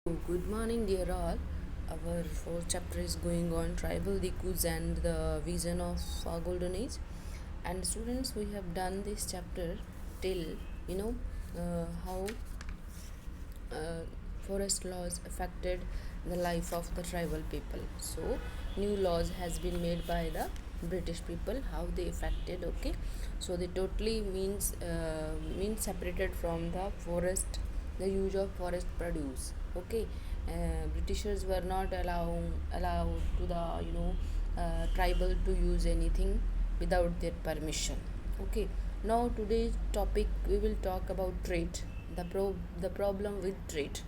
Good morning, dear all. Our fourth chapter is going on tribal Dikus and the vision of golden age. And students, we have done this chapter till you know how uh, forest laws affected the life of the tribal people. So new laws has been made by the British people. How they affected? Okay, so they totally means separated from the forest, the use of forest produce. Okay, Britishers were not allowed to the tribal to use anything without their permission. Okay, now today's topic we will talk about trade, the problem with trade,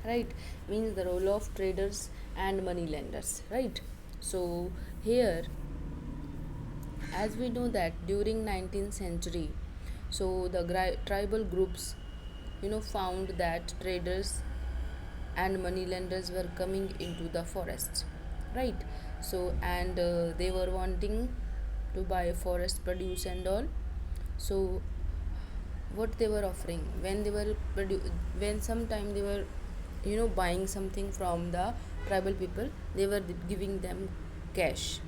right? Means the role of traders and money lenders, right? So here, as we know that during 19th century, so the tribal groups found that traders and money lenders were coming into the forest, right? So and they were wanting to buy forest produce and all. So what they were offering when they were when sometime they were buying something from the tribal people, they were giving them cash.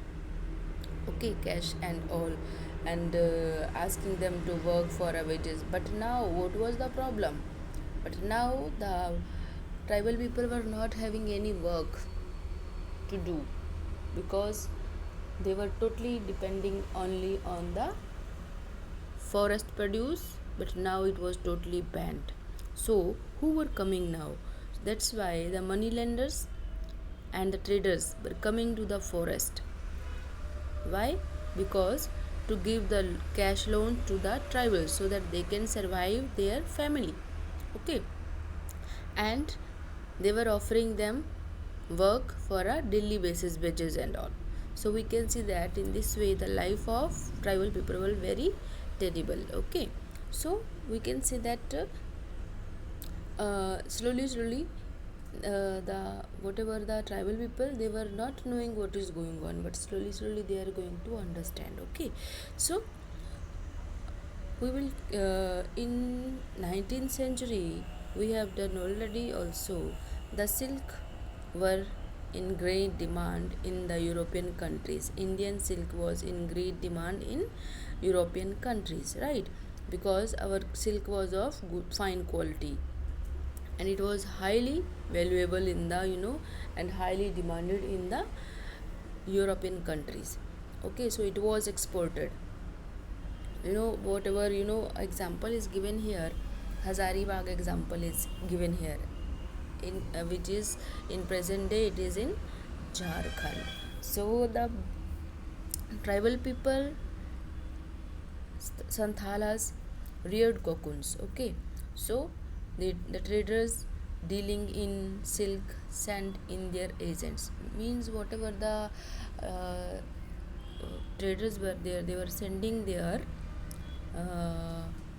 Okay, cash and all, and asking them to work for a wages. But now what was the problem? But now the tribal people were not having any work to do, because they were totally depending only on the forest produce, but now it was totally banned. So who were coming now? That's why the money lenders and the traders were coming to the forest. Why? Because to give the cash loan to the tribals so that they can survive their family. Okay, and they were offering them work for a daily basis, wages and all. So we can see that in this way the life of tribal people were very terrible. Okay, so we can say that slowly the whatever the tribal people, they were not knowing what is going on, but slowly they are going to understand. Okay, so we will in 19th century we have done already also. The silk were in great demand in the European countries. Indian silk was in great demand in European countries, right? Because our silk was of good fine quality, and it was highly valuable in the and highly demanded in the European countries. Okay, so it was exported. Whatever example is given here, Hazaribagh example is given here, in which is in present day it is in Jharkhand. So the tribal people, Santhalas, reared cocoons. Okay, so the traders dealing in silk sent in their agents. Means whatever the traders were there, they were sending their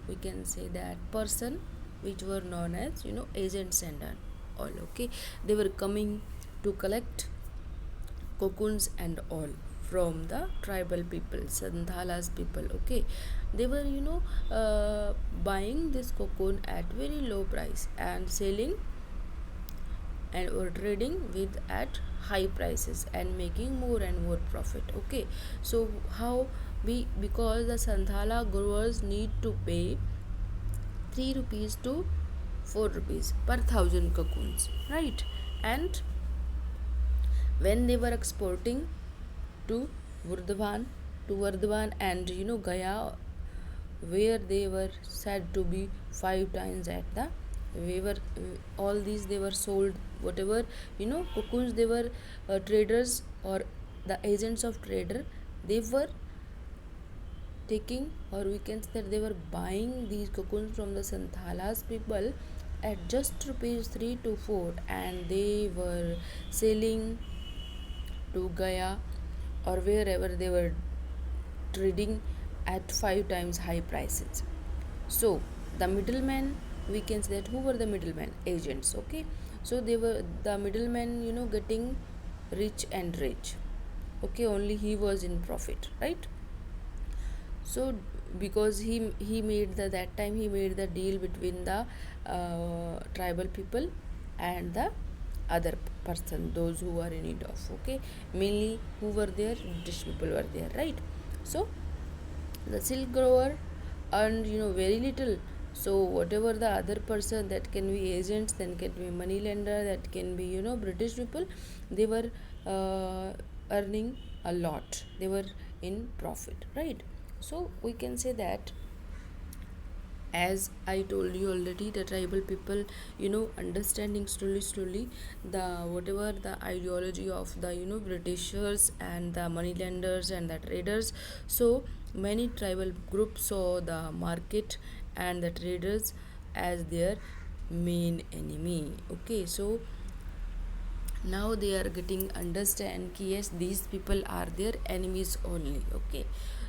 we can say that person which were known as agents and all. Okay, they were coming to collect cocoons and all from the tribal people, Santhalas people. Okay, they were buying this cocoon at very low price and selling and or trading with at high prices and making more and more profit. Okay, so how we, because the Santhala growers need to pay 3 rupees to 4 rupees per thousand cocoons, right? And when they were exporting to Vardhan, and Gaya, where they were said to be 5 times at the, we were all these they were sold, whatever cocoons they were traders or the agents of trader, they were taking, or we can say that they were buying these cocoons from the Santhalas people at just rupees 3 to 4, and they were selling to Gaya or wherever they were trading at 5 times high prices. So the middlemen, we can say that who were the middlemen? Agents. Okay, so they were the middlemen, getting rich and rich. Okay, only he was in profit, right? So because he made the, that time he made the deal between the tribal people and the other person, those who are in need of. Okay, mainly who were there? British people were there, right? So the silk grower earned very little. So whatever the other person, that can be agents, then can be money lender, that can be British people, they were earning a lot, they were in profit, right? So we can say that, as I told you already, the tribal people understanding slowly the whatever the ideology of the Britishers and the moneylenders and the traders. So many tribal groups saw the market and the traders as their main enemy. Okay, so now they are getting understand ki yes, these people are their enemies only. Okay,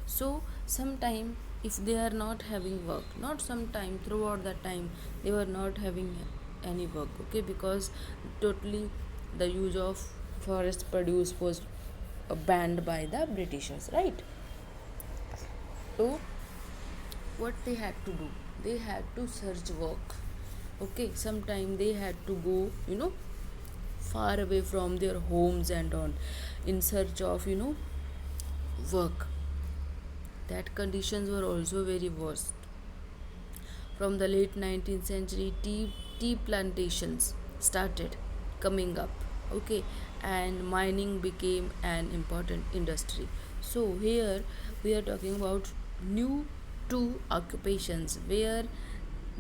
so sometime if they are not having work, not sometime, throughout the time they were not having any work. Okay, because totally the use of forest produce was banned by the Britishers, right? So what they had to do, they had to search work. Okay, sometime they had to go far away from their homes and on, in search of work. That conditions were also very worse. From the late 19th century, tea plantations started coming up. Okay, and mining became an important industry. So here we are talking about new two occupations where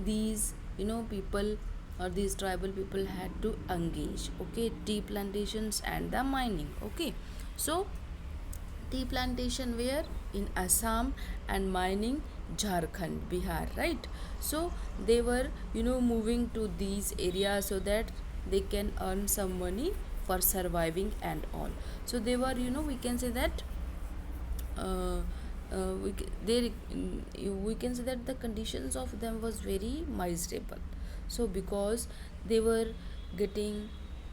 these people, or these tribal people, had to engage. Okay, tea plantations and the mining. Okay, so tea plantation where in Assam, and mining Jharkhand, Bihar, right? So they were moving to these areas so that they can earn some money for surviving and all. So they were we can say that uh, we can say that the conditions of them was very miserable. So because they were getting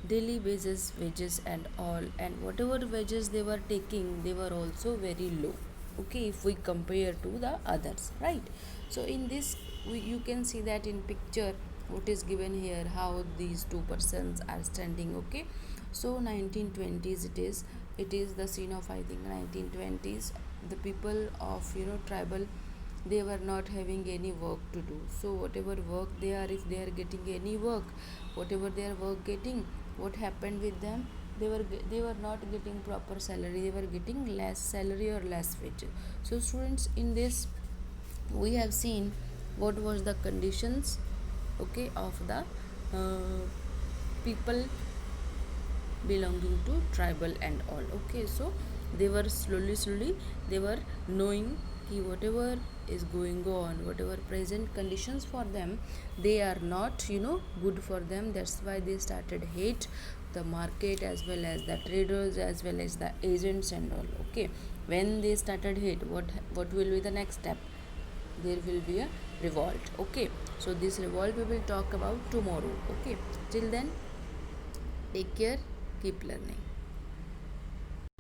daily basis wages and all, and whatever wages they were taking, they were also very low. Okay, if we compare to the others, right? So in this you can see that in picture what is given here, how these two persons are standing. Okay, so 1920s, it is the scene of, I think, 1920s. The people of tribal, they were not having any work to do. So whatever work they are, if they are getting any work, whatever they are work getting, what happened with them, they were not getting proper salary, they were getting less salary or less wages. So students, in this we have seen what was the conditions, okay, of the people belonging to tribal and all. Okay, so they were slowly they were knowing ki whatever is going on, whatever present conditions for them, they are not good for them. That's why they started hate the market, as well as the traders, as well as the agents and all. Okay, when they started hate, what will be the next step? There will be a revolt. Okay, so this revolt we will talk about tomorrow. Okay, till then, take care, keep learning.